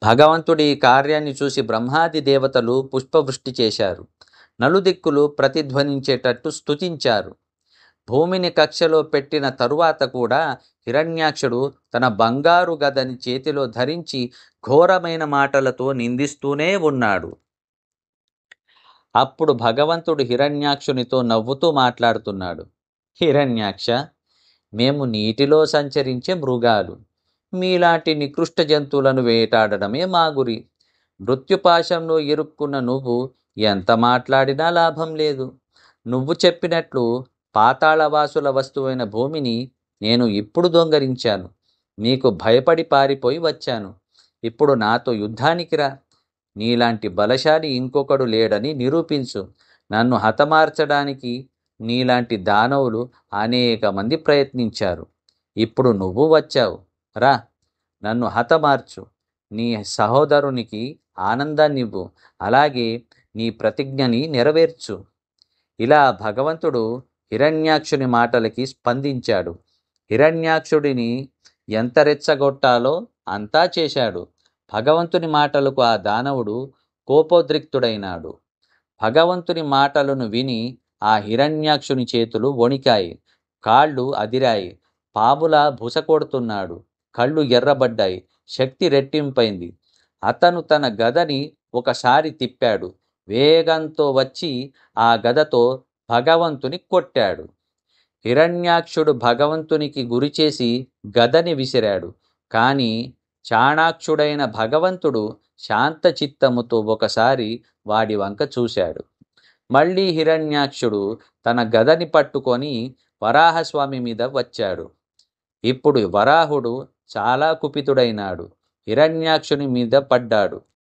భగవంతుడి ఈ కార్యాన్ని చూసి బ్రహ్మాది దేవతలు పుష్పవృష్టి చేశారు. నలుదిక్కులు ప్రతిధ్వనించేటట్టు స్తుతించారు. భూమిని కక్షలో పెట్టిన తరువాత కూడా హిరణ్యాక్షుడు తన బంగారు గదని చేతిలో ధరించి ఘోరమైన మాటలతో నిందిస్తూనే ఉన్నాడు. అప్పుడు భగవంతుడు హిరణ్యాక్షునితో నవ్వుతూ మాట్లాడుతున్నాడు. హిరణ్యాక్ష, మేము నీటిలో సంచరించే మృగాలు. మీలాంటి నికృష్ట జంతువులను వేటాడడమే మా గురి. మృత్యుపాశంలో ఇరుక్కున్న నువ్వు ఎంత మాట్లాడినా లాభం లేదు. నువ్వు చెప్పినట్లు పాతాళవాసుల వస్తువైన భూమిని నేను ఇప్పుడు దొంగలించాను. నీకు భయపడి పారిపోయి వచ్చాను. ఇప్పుడు నాతో యుద్ధానికి రా. నీలాంటి బలశాలి ఇంకొకడు లేడని నిరూపించు. నన్ను హతమార్చడానికి నీలాంటి దానవులు అనేక మంది ప్రయత్నించారు. ఇప్పుడు నువ్వు వచ్చావు. రా, నన్ను హతమార్చు. నీ సహోదరునికి ఆనందాన్నివ్వు. అలాగే నీ ప్రతిజ్ఞని నెరవేర్చు. ఇలా భగవంతుడు హిరణ్యాక్షుని మాటలకి స్పందించాడు. హిరణ్యాక్షుడిని ఎంత రెచ్చగొట్టాలో అంతా చేశాడు. భగవంతుని మాటలకు ఆ దానవుడు కోపోద్రిక్తుడైనాడు. భగవంతుని మాటలను విని ఆ హిరణ్యాక్షుని చేతులు వణికాయి, కాళ్ళు అదిరాయి. పాములా బుసకొడుతున్నాడు. కళ్ళు ఎర్రబడ్డాయి. శక్తి రెట్టింపైంది. అతను తన గదని ఒకసారి తిప్పాడు. వేగంతో వచ్చి ఆ గదతో భగవంతుని కొట్టాడు. హిరణ్యాక్షుడు భగవంతునికి గురిచేసి గదని విసిరాడు. కానీ చాణాక్షుడైన భగవంతుడు శాంత చిత్తముతో ఒకసారి వాడి వంక చూశాడు. మళ్ళీ హిరణ్యాక్షుడు తన గదని పట్టుకొని వరాహస్వామి మీద వచ్చాడు. ఇప్పుడు వరాహుడు చాలా కుపితుడైనాడు. హిరణ్యాక్షుని మీద పడ్డాడు.